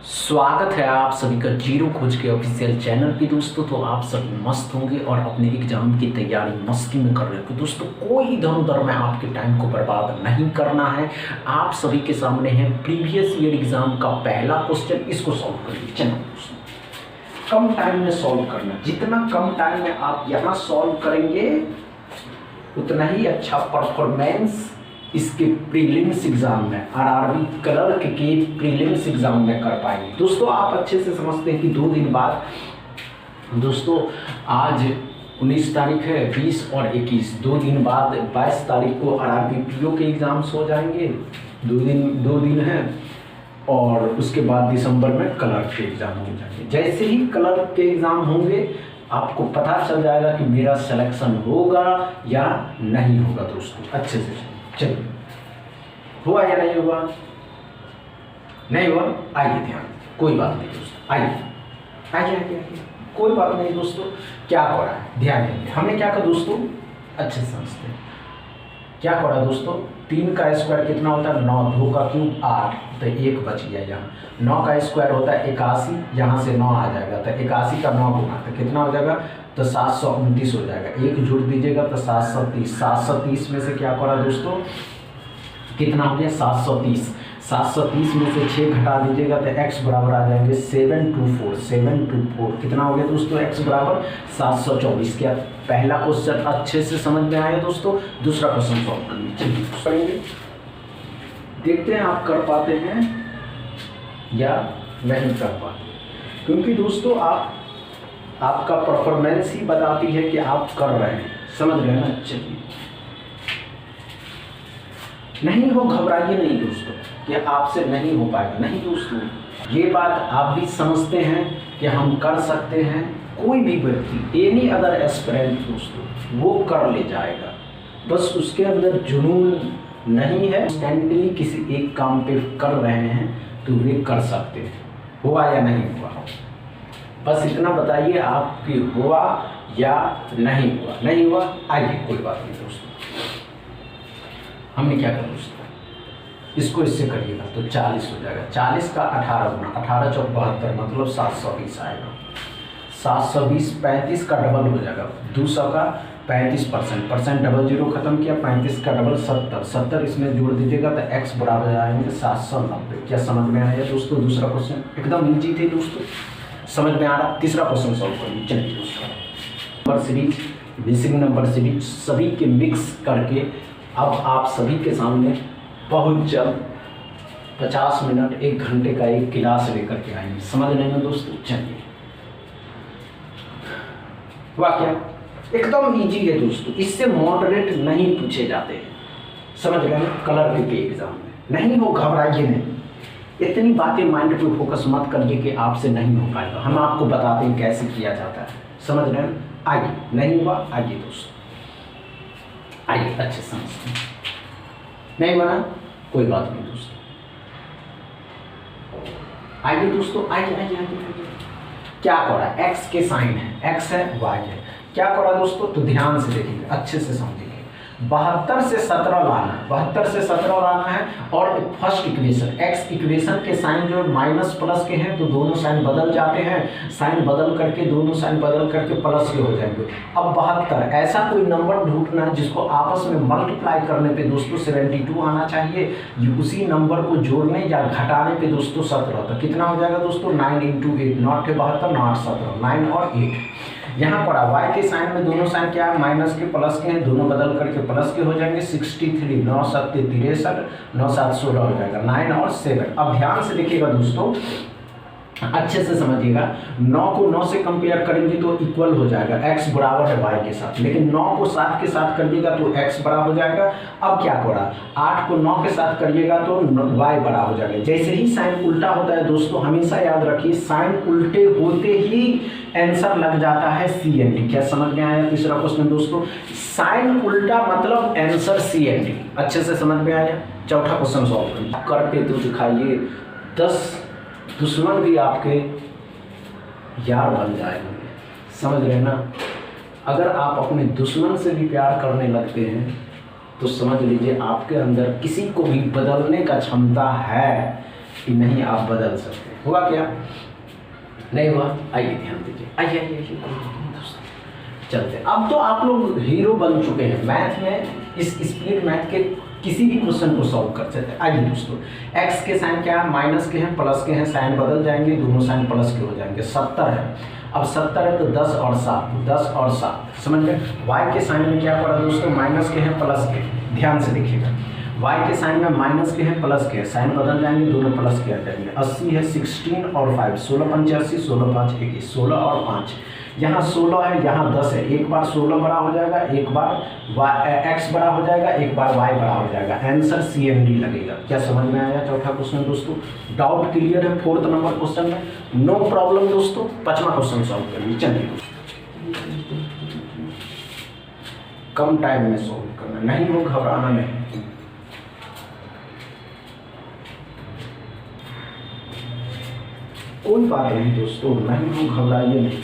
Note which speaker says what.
Speaker 1: स्वागत है आप सभी का जीरो खोज के ऑफिशियल चैनल पे दोस्तों। तो आप सभी मस्त होंगे और अपने एग्जाम की तैयारी मस्ती में कर रहे हो। दोस्तों कोई इधर उधर में आपके टाइम को बर्बाद नहीं करना है। आप सभी के सामने है प्रीवियस ईयर एग्जाम का पहला क्वेश्चन, इसको सॉल्व करिए। चलो दोस्तों, कम टाइम में सॉल्व करना, जितना कम टाइम में आप यहाँ सॉल्व करेंगे उतना ही अच्छा परफॉर्मेंस इसके प्रीलिम्स एग्जाम में, आरआरबी क्लर्क के प्रीलिम्स एग्जाम में कर पाएंगे। दोस्तों आप अच्छे से समझते हैं कि 2 दिन बाद, दोस्तों आज 19 तारीख है, 20 और 21, 2 दिन बाद 22 तारीख को आरआरबी पीओ के एग्जाम्स हो जाएंगे। 2 दिन है और उसके बाद दिसंबर में क्लर्क के एग्जाम हो जाएंगे। जैसे ही क्लर्क के एग्जाम होंगे आपको पता चल जाएगा कि मेरा सिलेक्शन होगा या नहीं होगा। दोस्तों अच्छे से चलिए, हुआ या नहीं हुआ? नहीं हुआ, आइए ध्यान, कोई बात नहीं दोस्तों, आइए आइए आइए आइए, कोई बात नहीं दोस्तों। क्या करा है ध्यान देंगे, हमने क्या कहा दोस्तों, अच्छे से समझते हैं। क्या करा दोस्तों, 3 का स्क्वायर कितना होता है? 9, 2 का क्यूब 8, तो 1 बच गया यहाँ। 9 का स्क्वायर होता है 81, यहाँ से 9 आ जाएगा, तो 81 का 9 गुना तो कितना हो जाएगा? तो 729 हो जाएगा। 1 जुड़ दीजिएगा तो 730। 730 में से क्या करा दोस्तों, कितना हो गया? 730। 730 में से 6 घटा दीजिएगा तो x बराबर आ जाएंगे 724। 724 कितना हो गया दोस्तों? x बराबर 724। क्या पहला क्वेश्चन अच्छे से समझ में आया दोस्तों? दूसरा क्वेश्चन सॉल्व करेंगे, देखते हैं आप कर पाते हैं या नहीं कर पाते, क्योंकि दोस्तों आपका परफॉर्मेंस ही बताती है कि आप कर रहे हैं। समझ रहे हैं ना? चलिए, नहीं हो घबराइए नहीं दोस्तों कि आपसे नहीं हो पाएगा, नहीं दोस्तों, ये बात आप भी समझते हैं कि हम कर सकते हैं। कोई भी व्यक्ति, एनी अदर एस्पिरेंट दोस्तों, वो कर ले जाएगा, बस उसके अंदर जुनून नहीं है। इंस्टेंटली किसी एक काम पे कर रहे हैं तो वे कर सकते हैं। हुआ या नहीं हुआ? बस इतना बताइए आपकी हुआ या नहीं हुआ। नहीं हुआ, आइए कोई बात नहीं दोस्तों। हमने क्या करा दोस्तों, इसको इससे करिएगा तो 40 हो जाएगा। 40 का 18 गुना, 18 चौक 72, मतलब 720 आएगा। 720 35 का डबल हो जाएगा। 200 का 35%, डबल जीरो खत्म किया, 35 का डबल 70, 70 इसमें जोड़ दीजिएगा तो x बराबर आएंगे 790। क्या समझ में आया दोस्तों? दूसरा क्वेश्चन एकदम ईजी थे दोस्तों, समझ में आ रहा। तीसरा क्वेश्चन सॉल्व करिए। चलिए दोस्तों, number series, missing number series सभी के मिक्स करके अब आप सभी के सामने बहुत जल्द 50 मिनट 1 घंटे का एक क्लास लेकर के आएंगे। समझ रहे हैं दोस्तों? चलिए, वाक्य एकदम इजी है दोस्तों, इससे मॉडरेट नहीं पूछे जाते हैं। समझ रहे हैं? कलर के एग्जाम में नहीं हो, घबराइए नहीं। इतनी बातें माइंड पे फोकस मत करिए कि आपसे नहीं हो पाएगा। हम आपको बताते हैं कैसे किया जाता है। समझ रहे हैं? आइए, नहीं हुआ, आइए दोस्तों, आइए अच्छे समझते हैं। नहीं बना, कोई बात नहीं दोस्तों, आइए दोस्तों, आइए आइए आइए। क्या करा? x के साइन है, x है, y है। क्या करा दोस्तों? तो ध्यान से देखिए, अच्छे से समझिए। 72 से 17 लाना, 72 से 17 लाना है। और फर्स्ट इक्वेशन, x इक्वेशन के साइन जो माइनस प्लस के हैं तो दोनों साइन बदल जाते हैं। साइन बदल करके, दोनों साइन बदल करके प्लस के हो जाएंगे। अब 72, ऐसा कोई नंबर ढूंढना है जिसको आपस में मल्टीप्लाई करने पे दोस्तों 72 आना चाहिए। उसी नंबर को जोड़ने या घटाने पे दोस्तों 17, तो कितना हो जाएगा दोस्तों? 9 × 8, 9 × 72, 9 × 17, 9 और 8। यहाँ पर y के साइन में दोनों साइन क्या है? माइनस के प्लस के हैं, दोनों बदल करके प्लस के हो जाएंगे। 63, 9 7 63, 9 7 16 हो जाएगा। 9 और 7। अब ध्यान से देखिएगा दोस्तों, अच्छे से समझिएगा। 9 को 9 से कंपेयर करेंगे तो इक्वल हो जाएगा, x बराबर है y के साथ। लेकिन 9 को 7 के साथ करिएगा तो x बड़ा हो जाएगा। अब क्या करा? 8 को 9 के साथ करिएगा तो y बड़ा हो जाएगा। जैसे ही साइन उल्टा होता है दोस्तों, हमेशा याद रखिए, साइन उल्टे होते ही आंसर लग जाता है CND। क्या समझ में आया? तीसरा क्वेश्चन दोस्तों, साइन उल्टा मतलब आंसर CND। अच्छे से समझ में आया? चौथा क्वेश्चन सॉल्व करके तो दिखाइए, 10 दुश्मन भी आपके यार बन जाएंगे। समझ रहे ना? अगर आप अपने दुश्मन से भी प्यार करने लगते हैं तो समझ लीजिए आपके अंदर किसी को भी बदलने का क्षमता है। कि नहीं आप बदल सकते हैं। हुआ क्या? नहीं हुआ? आइए ध्यान दीजिए, आइए आइए आइए दोस्तों, चलते हैं। अब तो आप लोग हीरो बन चुके हैं मैथ में, इस स्पीड मैथ के किसी भी क्वेश्चन को सॉल्व कर सकते हैं। आइए दोस्तों, x के साइन क्या है, माइनस के हैं प्लस के हैं, साइन बदल जाएंगे, दोनों साइन प्लस के हो जाएंगे। 70 है, अब 70 है तो 10 और 7, 10 और 7 समझ गए। y के साइन में क्या पड़ा दोस्तों, माइनस के हैं प्लस के, ध्यान से देखिएगा, y के साइन में माइनस के हैं प्लस के, साइन बदल जाएंगे, दोनों प्लस के आ जाएंगे। 80 है, 16 और 5, 16 5 80, 16 5 21, 16 और 5, यहाँ 16 है, यहाँ 10 है, एक बार 16 बड़ा हो जाएगा, एक बार x बड़ा हो जाएगा, एक बार y बड़ा हो जाएगा, आंसर CMD लगेगा। क्या समझ में आया चौथा क्वेश्चन दोस्तों? डाउट क्लियर है 4th नंबर क्वेश्चन में? नो प्रॉब्लम दोस्तों। 5वां क्वेश्चन सॉल्व करिए, चलिए कम टाइम में सॉल्व करना, नहीं हो घबराना नहीं। कोई बात नहीं दोस्तों, नहीं हो घबराइए नहीं।